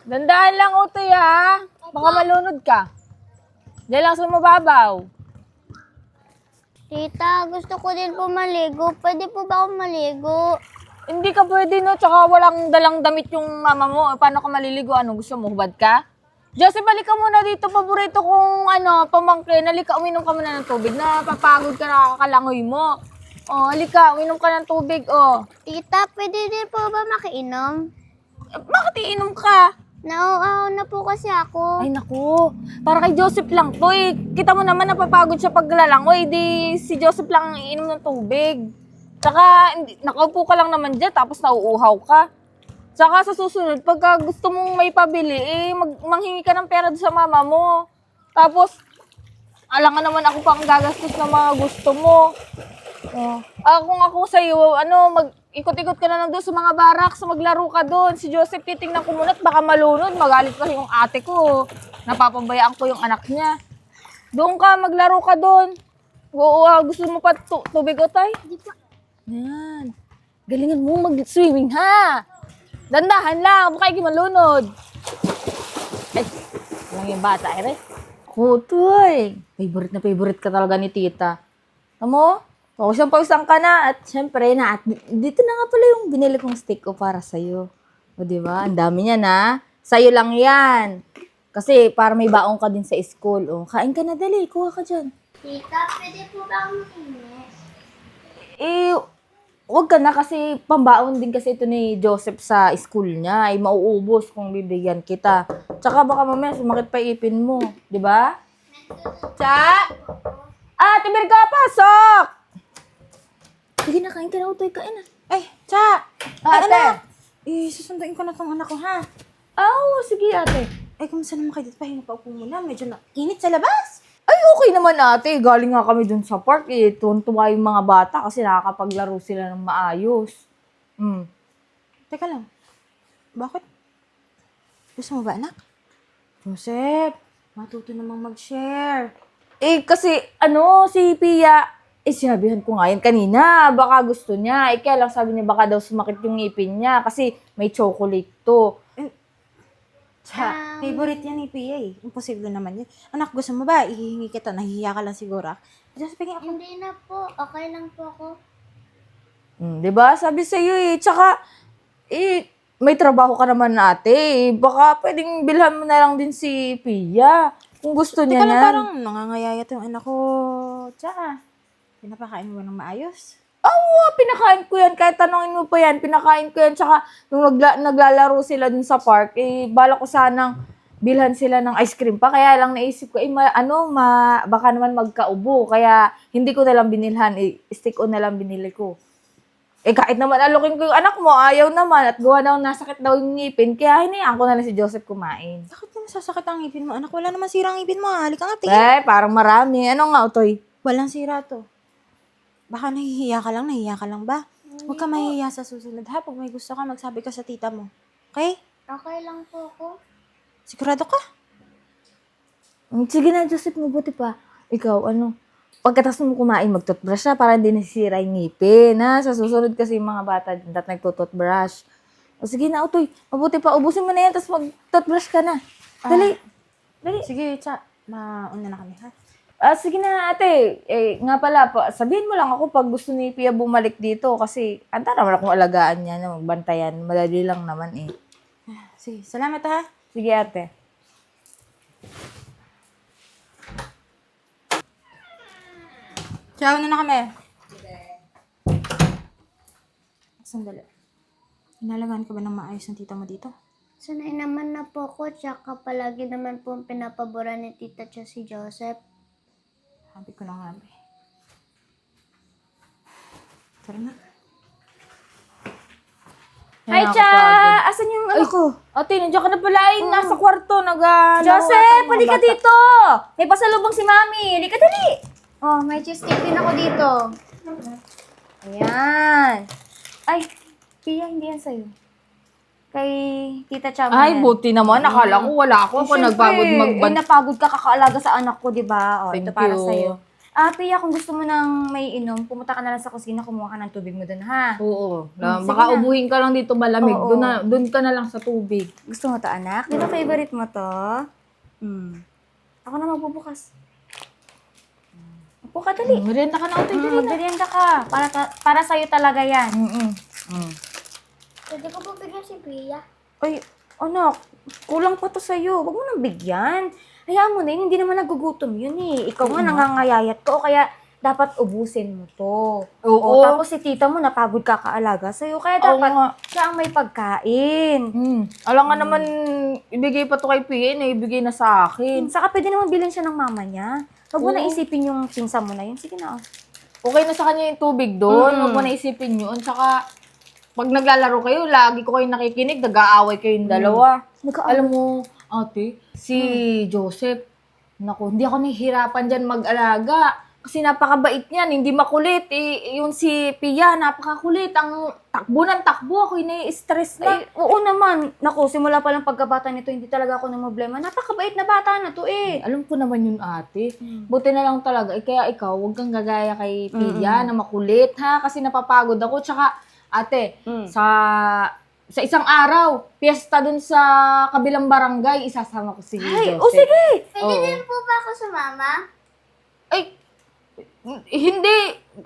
Dandaan lang, Utoy, ha? Baka malunod ka. Diyan lang sa mababaw. Tita, gusto ko din po maligo. Pwede po ba ako maligo? Hindi ka pwede, no? Tsaka walang dalang damit yung mama mo. Paano ka maliligo? Ano, gusto mo? Hubad ka? Joseph, halika muna dito. Paborito kong, pamangkin. Halika, uminom ka muna ng tubig. Napapagod ka, nakakalangoy mo. Oh, halika, uminom ka ng tubig, oh. Tita, pwede din po ba makiinom? Bakit iinom ka? Nauaw na po kasi ako. Ay, naku. Para kay Joseph lang to, eh. Kita mo naman, napapagod siya paglalangoy. Di si Joseph lang ang iinom ng tubig. Tsaka, nakaupo ka lang naman dyan, tapos nauuhaw ka. Tsaka sa susunod, pagka gusto mong may pabili, manghingi ka ng pera doon sa mama mo. Tapos, alangan naman ako pang gagastos ng mga gusto mo. Oh. Kung ako sa'yo, mag-ikot-ikot ka na lang doon sa mga barracks, maglaro ka doon. Si Joseph, titingnan ko muna at baka malunod. Magalit kasi yung ate ko. Napapabayaan ko yung anak niya. Doon ka, maglaro ka doon. Oo, gusto mo pa tubig o tay? Di pa. Yan. Galingan mo mag-swimming, ha? Dandahan lang, baka hindi malunod. Ay, lang yung bata, ere. Kutoy. Favorite ka talaga ni tita. Tamo? Pausang ka na. At syempre, dito na nga pala yung binili kong steak ko para sa'yo. O, diba? Ang dami niya na. Sa'yo lang yan. Kasi para may baong ka din sa school. O, kain ka na, dali. Kuha ka dyan. Tita, pwede po ba akong makinis? Wag ka na kasi pambaon din kasi ito ni Joseph sa school niya. Ay, mauubos kung bibigyan kita. Tsaka baka mamaya sumakit pa ipin mo. Diba? Cha? Timir ka, pasok! Sige na, kain ka na, Utoy, kain na. Ay, Cha! Ate. Anak! Susunduin ko na tong anak ko, ha? Sige, ate. Ay, kumusta naman kayo dito? Pahinga pa upo muna. Medyo init sa labas. Ay, okay naman, ate. Galing nga kami dun sa park, eh. Tuwan-tuwa yung mga bata kasi nakakapaglaro sila ng maayos. Teka lang. Bakit? Gusto mo ba, anak? Joseph, matuto namang mag-share. Kasi, si Pia, sinabihan ko nga yan kanina. Baka gusto niya. Kaya lang sabi niya baka daw sumakit yung ngipin niya kasi may chocolate to. Cha, favorite yan ni Pia eh. Imposible naman yun. Anak, gusto mo ba? Ihihingi kita. Nahihiya ka lang siguro. Joseph, pingin ako. Hindi na po. Okay lang po ako. Diba? Sabi sa'yo eh. Tsaka, may trabaho ka naman ate. Baka pwedeng bilhan mo na lang din si Pia. Kung gusto niya Teka lang, yan. parang nangangayayat yung anak ko. Cha, pinapakain mo ng maayos? Pinakain ko yan. Kahit tanongin mo pa yan, pinakain ko yan. Tsaka, nung naglalaro sila dun sa park, bala ko sanang bilhan sila ng ice cream pa. Kaya lang naisip ko, baka naman magkaubo. Kaya, hindi ko nalang binilhan. Stick on nalang binili ko. Kahit naman alokin ko yung anak mo, ayaw naman. At gawa daw, nasakit daw yung ngipin. Kaya, hinayaan ko na lang si Joseph kumain. Bakit naman sasakit ang ngipin mo, anak? Wala naman sirang ngipin mo. Halika nga, tingin. Parang marami. Ano nga, Utoy? Walang sira to. Baka nahihiya ka lang ba? Huwag ka mahihiya sa susunod ha. Pag may gusto ka, magsabi ka sa tita mo. Okay? Okay lang po ako. Sigurado ka? Sige na, Joseph, mabuti pa. Ikaw, pagkatapos mo kumain, mag-toothbrush na para hindi nasisira yung ngipin, ha? Sa susunod kasi yung mga bata, nagtutoothbrush. Sige na, Utoy, mabuti pa. Ubusin mo na yan, tapos mag-toothbrush ka na. Dali. Dali. Sige, Cha. Mauna na kami ha. Sige na, ate. Nga pala, sabihin mo lang ako pag gusto ni Pia bumalik dito kasi anta naman akong alagaan niya na magbantayan. Madali lang naman eh. Sige, salamat ha. Sige, ate. Ciao na kami. Sandali. Inalagaan ka ba ng maayos ng tita mo dito? Sanay naman na po ko. Tsaka palagi naman po pinapabura ni tita siya si Joseph. Sabi ko na nga ba. Tara na. Hi, Cha! Asan yung ano ko? Ate, nandiyan ka na pala. Nasa kwarto. Joseph, halika dito! May pasalubong si Mami. Halika dali! Oh, may cheesecake din ako dito. Ayan. Ay, Pia, hindi yan sa'yo. Kay Tita Chama Ay, yan. buti naman. Nakala ko wala ako. Ako Siyempre, nagpagod napagod ka kakaalaga sa anak ko, di ba? Oh, Thank ito para you. sa'yo. Pia, kung gusto mo nang may inom, pumunta ka na lang sa kusina, kumuha ka ng tubig mo dun, ha? Oo. Sige Baka na. ubuhin ka lang dito malamig. Oo. Doon ka na lang sa tubig. Gusto mo to, anak? Di ba favorite mo to? Ako na magbubukas. Upo ka, dali. Merienda ka na, Ate. Magmerienda ka. Para sa'yo talaga yan. Pwede ko po bigyan si Pia. Ay, anak, kulang pa to sa'yo. Huwag mo nang bigyan. Hayaan mo na yun, hindi naman nagugutom yun eh. Ikaw nga nangangayayat ka o kaya dapat ubusin mo to. Oo. O, tapos si tita mo napagod kakaalaga sa'yo, kaya Oo dapat nga. siya ang may pagkain. Alam nga naman, ibigay pa to kay Pia, ibigay na sa akin. Saka pwede naman bilhin siya ng mama niya. Huwag mo Oo. na isipin yung pinsa mo na yun. Sige na. Okay na sa kanya yung tubig doon. Huwag mo na isipin yun. Tsaka, pag naglalaro kayo, lagi ko kayo nakikinig, nag-aaway kayong dalawa. Alam mo, ate, si Joseph, naku, hindi ako nahihirapan dyan mag-alaga. Kasi napakabait niyan, hindi makulit. Yung si Pia, napakakulit. Ang takbo ng takbo, ako nai-stress na. Ay, oo naman. Naku, simula pa lang pagkabata nito, hindi talaga ako ng problema. Napakabait na bata na to eh. Alam ko naman yun, ate. Buti na lang talaga. Kaya ikaw, huwag kang gagaya kay Pia na makulit, ha? Kasi napapagod ako. Tsaka, ate, sa isang araw, piyesta dun sa kabilang barangay, isasama ko si Ay, Joseph. o sige. Pwede Oo. din po ba ako sumama? Ay, hindi.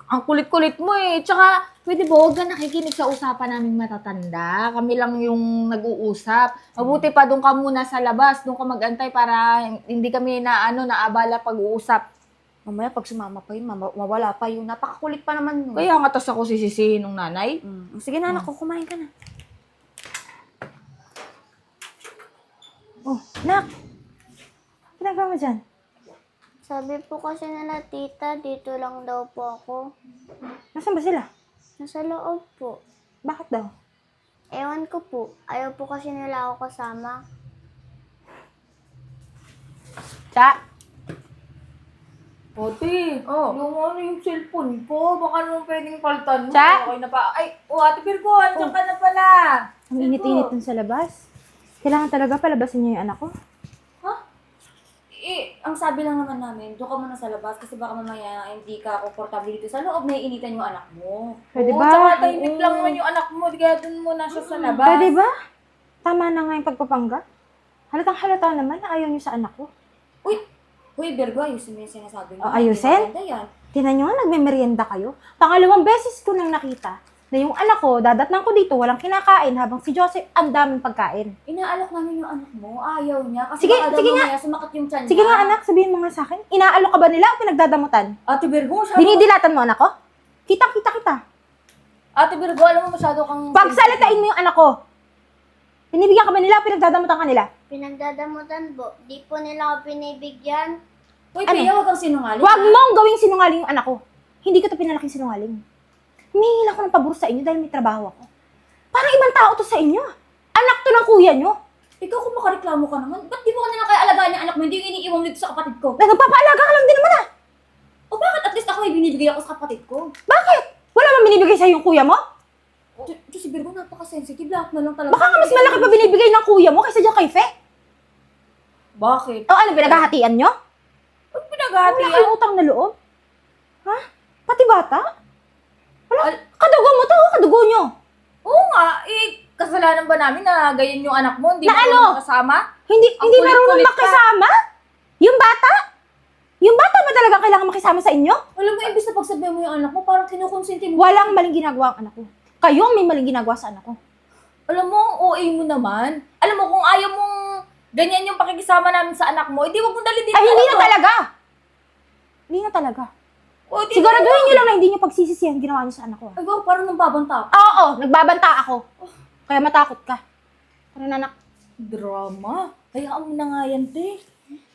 Ang kulit-kulit mo eh. Tsaka, pwede ba huwag ka nakikinig sa usapan naming matatanda? Kami lang yung nag-uusap. Mabuti pa doon ka muna sa labas. Doon ka mag-antay para hindi kami naabala pag-uusap. Mamaya pag sumama pa yun, mawala pa yun. Napakakulit pa naman. Kaya nga tas ako sisisihin ng nanay. Sige na, anak ko, kumain ka na. Oh, nak. Ginagawa mo dyan? Sabi po kasi nila tita, dito lang daw po ako. Nasaan ba sila? Nasa loob po. Bakit daw? Ewan ko po. Ayaw po kasi nila ako kasama. Cha? Ate, yung cellphone ko, baka naman pwedeng palitan mo. Cha? Okay na pa. Ay, Ate Virgo, andyan ka na pala. Ang init-init dun sa labas. Kailangan talaga palabasin niyo yung anak ko. Ang sabi lang naman namin, doon ka muna sa labas kasi baka mamaya hindi ka komportable dito sa loob, naiinitan yung anak mo. Pwede Oo, ba? tsaka tahimik lang naman yung anak mo. Kaya dun muna siya sa labas. Pwede ba? Tama na nga yung pagpapangga. Halatang halata naman na ayaw niyo sa anak ko. Uy, Virgo, ayusin mo yung sinasabi mo. Oh, ayusin? Hindi maganda yan. Tinan niyo nga, nagme-merienda kayo. Pangalawang beses ko nang nakita na yung anak ko, dadatnan ko dito, walang kinakain, habang si Joseph, ang daming pagkain. Inaalok namin yung anak mo, ayaw niya. Kasi Sige, baka daw sige nga. mamaya sumakit yung tiyan Sige niya. nga anak, sabihin mo nga sa akin, inaalok ka ba nila o pinagdadamutan? Ate Virgo, masyado... Dinidilatan mo anak ko? Kita. Ate Virgo, alam mo masyado kang... Pagsalitain mo yung anak ko. Binibigyan ka ba nila o pinagdadamutan ka nila? Pinagdadamutan po. Di po nila ako pinibigyan. Uy, Ano? Pia, huwag kang sinungaling. Huwag ha? mong gawing sinungaling yung anak ko. Hindi ko to pinalaking sinungaling. Humingi ako ng pabor sa inyo dahil may trabaho ako. Parang ibang tao to sa inyo. Anak to ng kuya nyo. Ikaw kung makareklamo ka naman, ba't di mo ka na lang kaya alagaan yung anak mo, hindi yung iniiwan mo dito sa kapatid ko? Nagpapaalaga ka lang din naman ah. O bakit at least ako ay binibigay ako sa kapatid ko? Bakit? Wala bang binibigay sa'yo yung kuya mo? Diyos, si Virgo, napaka-sensitive. Lahat na lang talaga. Baka nga mas malaki pa binibigay ng kuya mo kaysa dyan kay Fe. Bakit? O ano, pinaghahatian nyo? Ba't Wala pinaghati? kayong utang na loob? Ha? Pati bata? Wala, kadugo mo to, kadugo nyo. Oo nga, kasalanan ba namin na ganyan yung anak mo? Hindi Na mo ano? kasama? Hindi Ang marunong kulit-kulit ka. makisama? Yung bata? Yung bata ba talaga kailangan makisama sa inyo? Alam mo, imbis na pagsabihan mo yung anak mo, parang kinukonsinti mo. Walang maling ginagawa ang anak ko. Kayo ang may maling ginagawa sa anak ko. Alam mo, ang OA mo naman. Alam mo, kung ayaw mong ganyan yung pakikisama namin sa anak mo, hindi wag mong dalhin dito. Ay, hindi na talaga! Hindi na talaga. O, di- Siguraduhin nyo lang na hindi nyo pagsisisihan ginawa nyo sa anak ko. Ay, wow, parang nambabanta. Oo, nagbabanta ako. Kaya matakot ka. Tara na, anak. Drama? Hayaan mo na nga yan, te.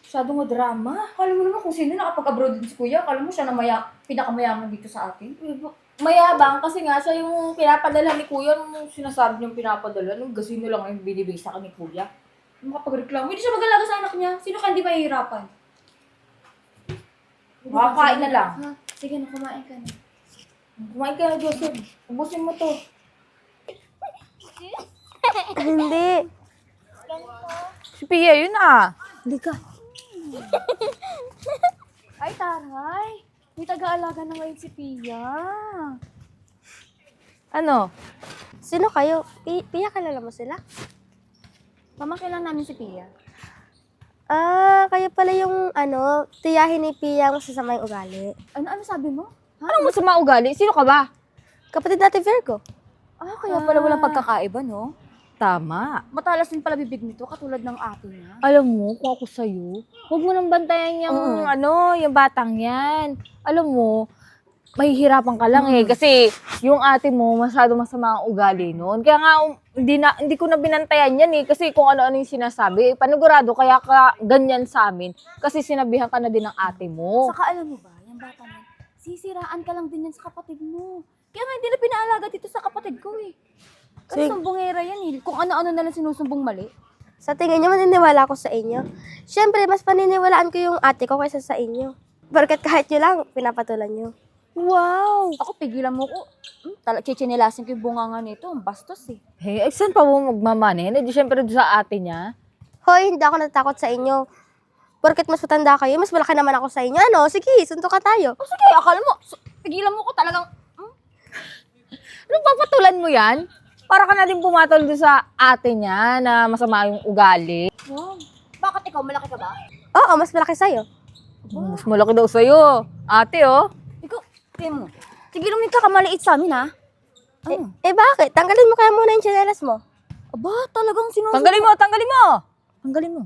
Masyado mo drama. Akala mo naman kung sino nakapag-abroad din si Kuya. Akala mo siya na pinakamayaman dito sa atin. Mayabang kasi nga siya yung pinapadala ni Kuya. Nung sinasabi niyang pinapadala, nung gasino lang yung binibig sa akin ni Kuya. Makapagreklamo. Hindi siya mag-alaga sa anak niya. Sino ka hindi mahihirapan? Makakain na lang. Ha? Sige na, kumain ka na. Kumain ka na, Joseph. Ubusin mo to. Hindi. Si Pia, yun ah. Halika. Ay, taray. May taga-alaga na ngayon si Pia. Ano? Sino kayo? Pia, kilala mo sila? Pamangkin lang namin si Pia. Ah, kayo pala yung tiyahin ni Pia ang masasama yung ugali. Ano sabi mo? Anong masama ugali? Sino ka ba? Kapatid natin Virgo. Ah, kaya pala walang pagkakaiba, no? Tama. Matalas din pala bibig nito, katulad ng ate niya. Alam mo, kung ako sa'yo, huwag mo nang bantayan yung, yung batang yan. Alam mo, mahihirapan ka lang eh. Kasi yung ate mo, masyado masama ang ugali noon. Kaya nga, hindi ko na binantayan yan eh. Kasi kung ano-ano yung sinasabi, panigurado, kaya ka ganyan sa amin. Kasi sinabihan ka na din ng ate mo. Saka alam mo ba, yung bata niyan, sisiraan ka lang din yan sa kapatid mo. Kaya nga hindi na pinaalaga dito sa kapatid ko eh. Kasi sumbongera yan eh. Kung ano-ano na lang sinusumbong mali. Sa tingin niyo, maniniwala ko sa inyo. Siyempre, mas paniniwalaan ko yung ate ko kaysa sa inyo. Porket kahit nyo lang, pinapatulan nyo. Wow! Ako, pigilan mo ko. Chichinilasin ko yung bunganga nito. Ang bastos eh. Hey, saan pa mo magmamanin? Eh, di syempre doon sa ate niya. Hoy, hindi ako natatakot sa inyo. Porket mas matanda kayo, mas malaki naman ako sa inyo. Ano? Sige, suntukan tayo. O sige, akala mo, pigilan mo ko talagang, Anong papatulan mo yan? Para ka na din pumatol doon sa ate niya na masama yung ugali. wow. Bakit ikaw, malaki ka ba? Oo, mas malaki sa'yo. Mas malaki daw sa'yo. Ate, oh. Ikaw, tingin mo. Sige lang yung kakamaliit sa amin ha. Eh bakit? Tanggalin mo kaya muna yung tsinelas mo. Aba, talagang Tanggalin mo, tanggalin mo. Tanggalin mo.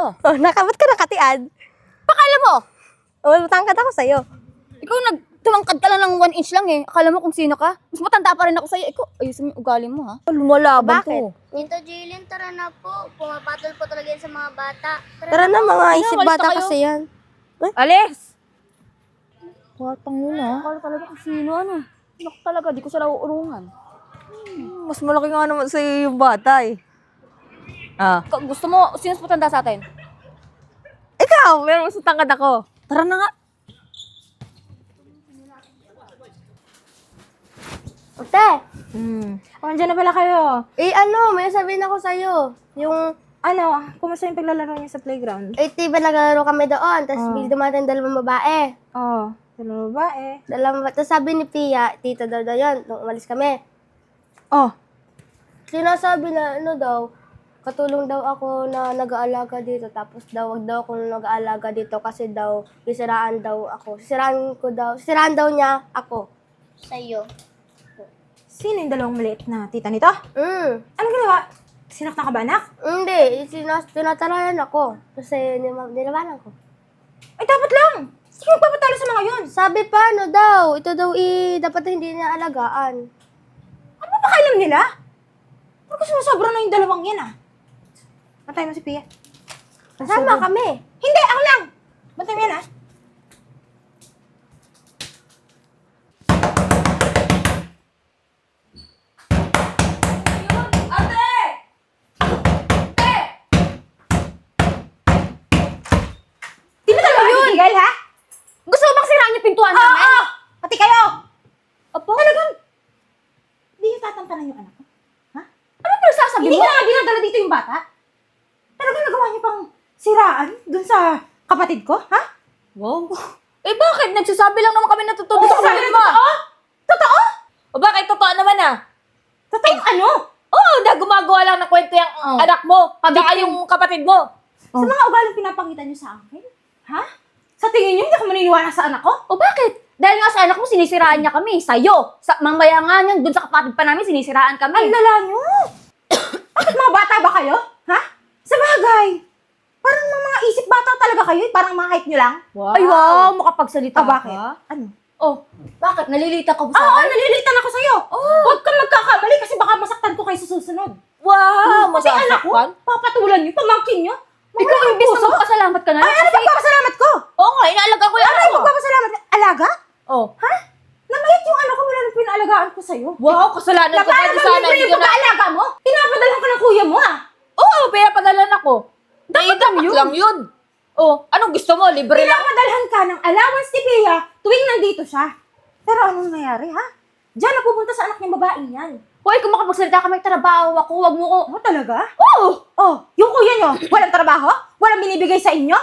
Oh, nakabot ka ng katiad. Pakala mo, Oh, matangkad ako sa'yo. ikaw nagtumangkad ka lang ng 1 inch lang eh. Akala mo kung sino ka? Mas matanda pa rin ako sa'yo. Ikaw, ayusin mo yung ugali mo ha. Lumalaban Bakit? to. Nito Jillian, tara na po. Pumapatol po talaga yan sa mga bata. Tara na, mga isip walis bata na kayo. kasi yan. Alis! Watang yun, ah. Akala talaga kung sino ano. Naku talaga, di ko siya nauurungan. Mas malaki nga naman sa'yo yung bata, eh. Ah. Gusto mo, sino mas matanda sa atin? Ikaw, meron mas tangkad ako. Tara na nga. Ate, O, andyan na pala kayo. may sabihin ako sa'yo. Yung Kumusta yung paglalaro niyo sa playground? 80 ba naglalaro kami doon, tapos bigla dumating dalawang babae. Oh, dalawang babae. Tapos sabi ni Pia, tita daw yun, nung umalis kami. Oh, Sinasabi na katulong daw ako na nag-aalaga dito, tapos wag daw ako nag-aalaga dito kasi daw, sisiraan daw ako. Sisiraan daw niya ako. Sa'yo. sino yung dalawang maliit na tita nito? Anong ginawa? Sinaktan ka ba, anak? Hindi, tinatarayan ako. Kasi nilabanan ko. Ay, dapat lang! Sige, magpapatalo sa mga yun. Sabi pa, ito daw dapat hindi niya alagaan. Ano ba pakailam nila? Parang sumusobra na yung dalawang yan, ah. Bantay mo si Pia. Kasama kami. Hindi, ako lang! Bantay mo yan, ah. Di ba talaga yun? Ha? Gusto mo bang siraan yung pintuan namin? Oo! Pati kayo! Opo? Talagang, hindi niyo tatantanan yung anak ko. Ha? Ano ba sasabi Hindi mo? na nga dinadala dito yung bata. Talagang nagawa niyo pang siraan dun sa kapatid ko, ha? Wow. Eh, bakit? Nagsasabi lang naman kami natutunan sa Sabi kapatid na mo. totoo? Totoo? O bakit totoo naman, ah? Totoo ano? Oo, na gumagawa lang ng kwento yung anak mo. Tsaka yung kapatid mo. Sa mga ugaling pinapakita niyo sa akin? Ha? Sa tingin niyo, hindi ako maniniwala sa anak ko? O bakit? Dahil nga sa anak mo, sinisiraan niya kami. Sa'yo. Mamaya nga niyan, dun sa kapatid pa namin, sinisiraan kami. Ang lala niyo! Bakit mga bata ba kayo? Ha? Sa bagay! Parang mga isip bata talaga kayo, parang mga height niyo lang. Wow. Ay wow, makapagsalita Bakit? ka. Ano? Oh, bakit? Nalilita ka ba sa Oo, akin? nalilitan ako sa'yo. Huwag kang magkakamali kasi baka masaktan ko kayo sa susunod. Wow, Kasi anak ko, masasaktan. papatulan niyo, pamangkin niyo. Ikaw, imbis na magpasalamat ka na. Ay, ano pagpapasalamat ko? Oo nga, inaalaga ko yung Ano anak yung mo. pagpapasalamat? Alaga? Oh. Ha? Namayat yung anak ko mula nung pinalagaan ko sa'yo. Wow, kasalanan Na ko. parang Pwede sana libre hindi yung ko na... pag-aalaga mo? Pinapadala ko ng kuya mo, ha? Oo, pinapadalan ako. Dapat lang yun. Oh, anong gusto mo? Libre lang? Pinapadalhan ka ng allowance ni Pia tuwing nandito siya. Pero anong nangyari, ha? Diyan na pupunta sa anak niyang babae yan. Hoy, kung makapagsalita ka, may trabaho ako. Huwag mo ko... Oh, talaga? Oo! Oh, yung kuya niyo, walang trabaho? Walang binibigay sa inyo?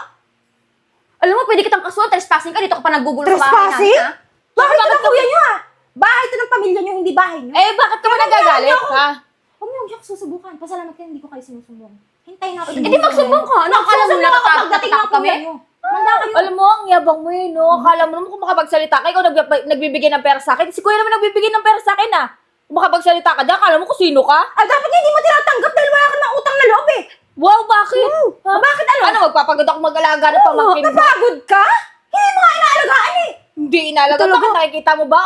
Alam mo, pwede kitang kasuhan, trespassing ka, dito ka pa nagugulo sa bahay Trespassing? namin, ha? Bakit ito ng kuya nyo ah? Bahay ito ng pamilya nyo, hindi bahay nyo. Eh, bakit ka ba nagagalit, ha? Huwag niyo siya susubukan. Pasalamat kayo, hindi ko kayo sinusumbong. Hintayin natin. Hindi magsumbong ka. Ano, akala mo Pagdating ng nakakatakot kami? kuya nyo. Manda kayo. Alam mo, ang yabang mo yun, no? Akala mo naman kung makapagsalita ka, ikaw nagbibigay ng pera sa akin. Si kuya naman nagbibigay ng pera sa akin, ah. Kung makapagsalita ka dyan, akala mo kung sino ka? Ah, dapat hindi mo tinatanggap dahil wala ka ng utang na loob eh. Wow, bakit? Ha? Bakit ano? Ano, magpapagod ako mag-alaga ng pamangkin mo? Napagod ka? Hindi mo nga inaalagaan eh. Hindi inalaga. Bakit nakikita mo ba?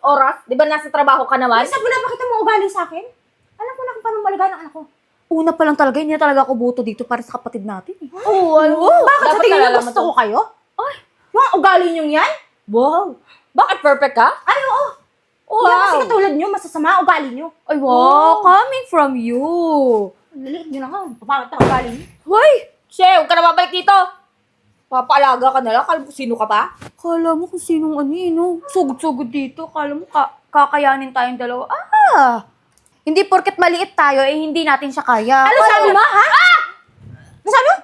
Oras? Di ba nasa trabaho ka naman? Isa pinapakita mo ugali sa akin? Alam ko na kung paano malagaan ang anak ko. Una pa lang talaga, hindi na talaga ako boto dito para sa kapatid natin. Oo, alam mo. Bakit sa Dapat tingin niyo nalalaman gusto to. ko kayo? Ay, yung ugali niyong yan? Wow. Bakit perfect ka? Ay, oo. Wow. Yan kasi katulad niyo, masasama ugali niyo. Ay, wow, coming from you. Liliit niyo na nga, papakit ang ugali niyo. Hoy! She, huwag ka na babalik dito. Papaalaga ka na lang. Kala mo kung sino ka ba? Kala mo kung sinong ano eh, no? Sugod-sugod dito. Kala mo kakayanin tayong dalawa. Hindi porket maliit tayo, eh hindi natin siya kaya. Ano sabi mo, ha? Ano sabi mo?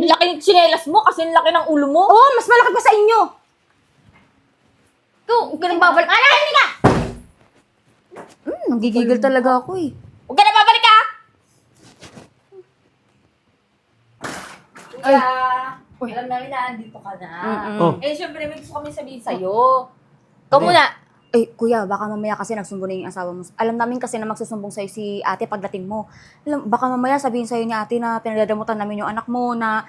Ang laki ng tsinelas mo kasi ang laki ng ulo mo. Oo, mas malaki pa sa inyo. Ito, huwag ka nang babalik. Hindi ka! Nagigigil talaga ako eh. Huwag ka na babalik ka! Ay. Alam namin na andito ka na. Oh. Eh, syempre, may gusto kami sabihin sa'yo. Ikaw muna. Eh, kuya, baka mamaya kasi nagsumbo na yung asawa mo. Alam namin kasi na magsusumbong sa'yo si ate pagdating mo. Baka mamaya sabihin sa'yo ni ate na pinagdadamutan namin yung anak mo, na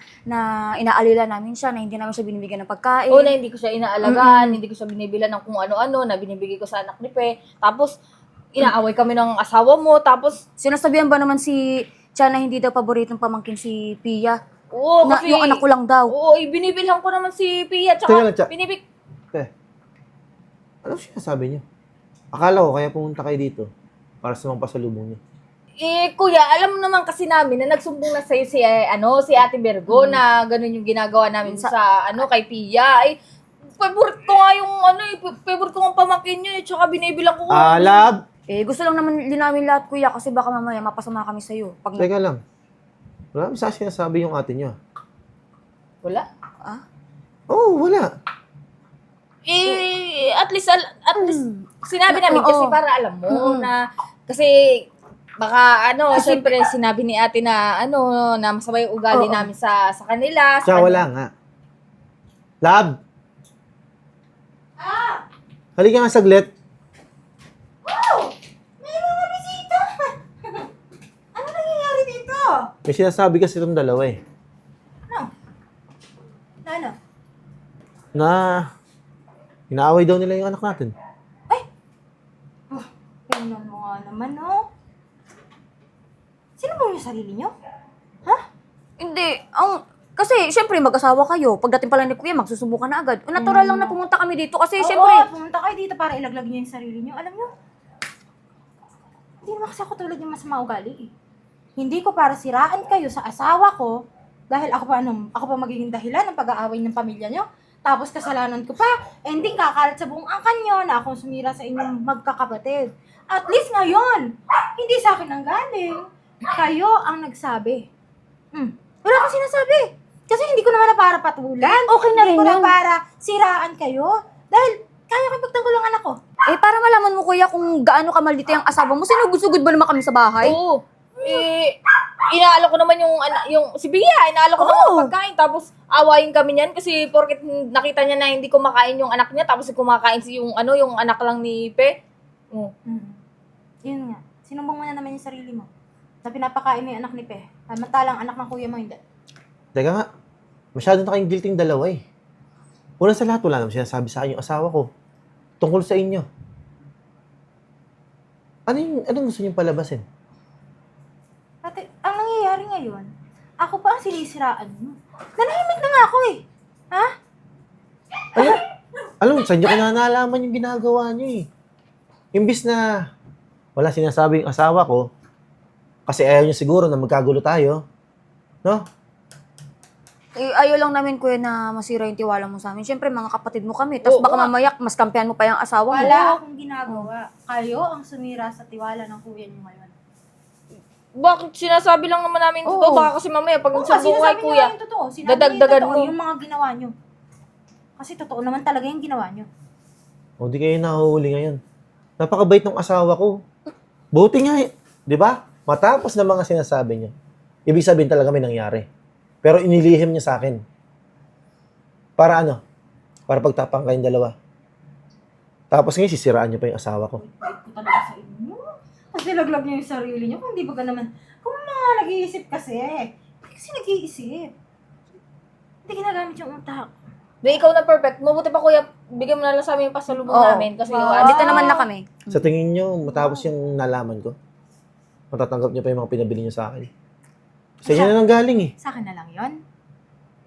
inaalila namin siya, na hindi namin siya binibigyan ng pagkain. Oo, na hindi ko siya inaalagaan, hindi ko siya binibilan ng kung ano-ano, na binibigay ko sa anak ni Pe. Tapos, inaaway kami ng asawa mo. Tapos, Sinasabihan ba naman si Tia na hindi daw paboritong pamangkin si Pia? oo, Na, kasi... yung anak ko lang daw. Oo, binibilhan ko naman si Pia. Teka lang, Tsaka, Tia. Ano sinasabi niyo? Akala ko kaya pumunta kayo dito para sa mga pasalubong niyo. Eh, kuya, alam mo naman kasi namin na nagsumbong na sa'yo si Ate Virgo na ganun yung ginagawa namin sa kay Pia. Eh, favorite ko nga yung favorite ko nga pamangkin niyo, tsaka binibilang ko. Lab! Eh, gusto lang naman din namin lahat, kuya, kasi baka mamaya mapasama kami sa'yo. Pag Teka lang. Wala naman sa sinasabi yung ate niyo. Wala. Oo, wala. Eh, at least sinabi namin kasi para alam mo na, kasi baka siyempre sinabi ni ate na na masama yung ugali namin sa kanila. Siya wala nga. Lab! Halika nga saglit. May mga bisita! Ano nangyayari dito? May sinasabi kasi itong dalawa eh. Ano? Na inaaway daw nila yung anak natin. Tingnan mo nga naman, no? Sino mo yung sarili niyo? Hindi, kasi syempre mag-asawa kayo. Pagdating pala ni kuya, magsusubukan na agad. Natural lang na pumunta kami dito kasi syempre... Oo, pumunta kayo dito para ilaglag niyo yung sarili niyo. Alam niyo, hindi naman kasi ako tulad yung masama ugali eh. Hindi ko para siraan kayo sa asawa ko dahil ako pa magiging dahilan ng pag-aaway ng pamilya niyo. Tapos kasalanan ko pa, ending kakalat sa buong angkan niyo na akong sumira sa inyong magkakapatid. At least ngayon, hindi sa akin ang galing. Kayo ang nagsabi. Wala akong sinasabi. Kasi hindi ko naman na para patulan. Okay na Hindi rin ko na yun. para siraan kayo. Dahil kaya ko ipagtanggol ang anak ko. Eh, para malaman mo kuya kung gaano ka maldito yung asawa mo, sinugod-sugod ba naman kami sa bahay? Oo. Eh, inaala ko naman yung si Pia, inaala ko naman pagkain. Tapos, awayin kami niyan kasi porket nakita niya na hindi kumakain yung anak niya, tapos kumakain yung anak lang ni Pe. Oh. Yun nga. Sinumbong mo na naman yung sarili mo. Na pinapakain mo yung anak ni Pe. Samantalang anak ng kuya mo hindi. Teka nga, masyado na kayong guilty dalawa eh. Una sa lahat, wala naman sinasabi sa akin yung asawa ko. Tungkol sa inyo. Anong gusto niyong palabasin? Ate, ang nangyayari ngayon, ako pa ang sinisiraan mo. Nanahimik na nga ako eh. Ha? Alam mo, saan nyo ka na nalaman yung ginagawa niyo eh. Imbis na wala sinasabing asawa ko, kasi ayaw niyo siguro na magkagulo tayo. No? Eh, ayaw lang namin kuya na masira yung tiwala mo sa amin. Siyempre, mga kapatid mo kami. Tapos baka mamaya, mas kampihan mo pa yung asawa mo. Wala akong ginagawa. Kayo ang sumira sa tiwala ng kuya niyo ngayon. Bakit sinasabi lang naman namin ito? Oo. Baka kasi mamaya pag Oo, nagsumbong kay sinasabi niyo kuya. nga yung totoo. Sinabi dadagdagan niyo yung mo. totoo, yung mga ginawa niyo. Kasi totoo naman talaga yung ginawa niyo. O di kayo nahuhuli ngayon. Napakabait ng asawa ko. Buti nga, di ba? Matapos na mga sinasabi niya. Ibig sabihin talaga may nangyari. Pero inilihim niya sa akin. Para ano? Para pagtapang kayong dalawa. Tapos ngayon, sisiraan niyo pa yung asawa ko. Bait ko talaga sa inyo. Kasi laglag niyo yung sarili niyo. Kung di ba ka naman, kung mga nag-iisip kasi. Kasi nag-iisip. Hindi ginagamit yung utak. Di, ikaw na perfect. Mabuti pa kuya, bigyan mo na lang sa amin yung pasalubong Oo. namin. Kasi Dito naman na kami. Sa tingin niyo, matapos yung nalaman ko, matatanggap niyo pa yung mga pinabili niyo sa akin. Sa inyo na nang galing eh. Sa akin na lang yon.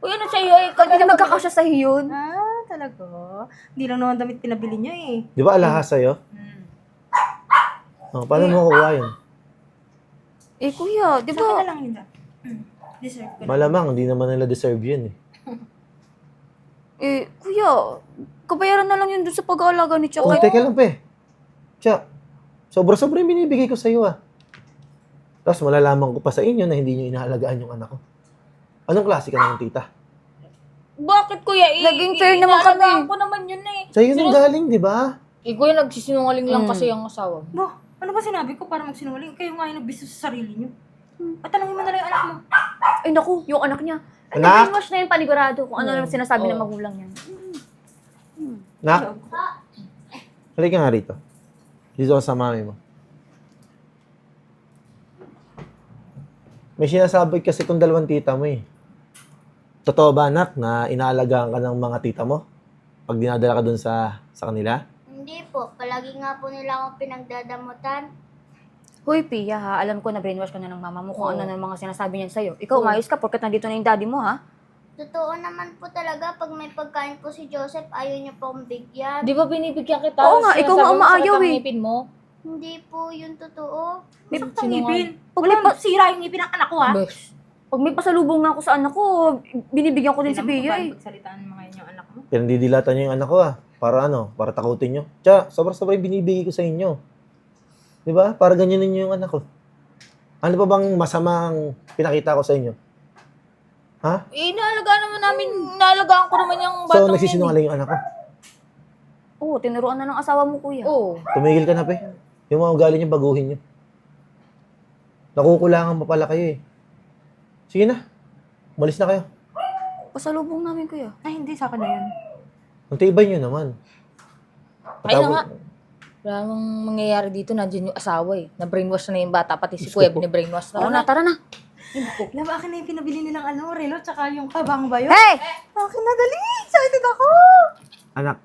Uy, ano sa'yo eh? Hindi magkakasya sa yun. Ah, talaga? Hindi lang naman damit pinabili niyo eh. Di ba alahas sa'yo? Oh, paano mo kukuha yun? Eh, kuya, di Sa akin na ba? lang yun. Deserve ko na. Malamang, hindi naman nila deserve yun eh. Eh, kuya, kabayaran na lang yun dun sa pag-aalaga ni Chuck. Oh, teka lang pe. Tiya, sobra-sobra yung binibigay ko sa'yo ah. Tapos malalaman ko pa sa inyo na hindi nyo inaalagaan yung anak ko. Anong klase ka naman, tita? Bakit kuya? Naging fair naman kami. inaalagaan ko naman yun eh. Sa'yo nang galing, di ba? Eh, kuya, nagsisinungaling lang kasi yung asawa mo. Ba, ano ba sinabi ko para magsinungaling? Kayo nga yung nagbisto sa sarili niyo. At tanongin mo na lang yung anak mo. Ay, naku, yung anak niya. Ay, Anak? nag-brainwash na yung panigurado kung ano naman sinasabi ng magulang niya. Nak, halika nga rito. Dito ka sa mami mo. May sinasabi kasi itong dalawang tita mo eh. Totoo ba, anak, na inaalagaan ka ng mga tita mo? Pag dinadala ka dun sa kanila? Hindi po. Palagi nga po nila akong pinagdadamutan. Hoy, Pia ha, alam ko na brainwash ka na ng mama mo kung ano na mga sinasabi niyan sa'yo. Ikaw, umayos ka porkat nandito na yung daddy mo, ha? Totoo naman po talaga, pag may pagkain po si Joseph, ayaw niya po akong bigyan. Di ba binibigyan kita? Oo nga, ikaw nga Sinasabi mo umaayaw sakit ang eh. ngipin mo. Hindi po yun totoo. Sakit ang Sinungaling. ngipin. Walang sira yung ngipin ng anak ko ha. Bes. Pag may pasalubong nga ako sa anak ko, binibigyan ko din si Pia eh. Pagsalitaan mo ngayon yung anak mo. Pinandidilatan niyo yung anak ko ah. Para ano? Para takutin niyo. Tiya, sobra-sobra yung binibigay ko sa inyo. Di ba? Para ganyanin niyo yung anak ko. Ano pa bang masamang pinakita ko sa inyo? Ha? Eh, inaalagaan ko naman yung So, batang yan nagsisinungaling yung anak ko. Oo, tinuruan na ng asawa mo, kuya. Oo. Tumigil ka na, pe. Yung mga ugali niyo, baguhin niyo. Nakukulangan pa pala kayo eh. Sige na. Umalis na kayo. Pasalubong namin, kuya. Ay, hindi sa akin na yun. Ang tibay niyo naman. Ay na nga. Wala namang mangyayari dito, nandiyan yung asawa eh. Na-brainwash na yung bata, pati si Kuya, bini-brainwash Oo na. na, tara na. Alam mo, akin na yung pinabili nilang relo, tsaka yung kabang ba yun? Hey! Akin na, dali! Excited ako! Anak,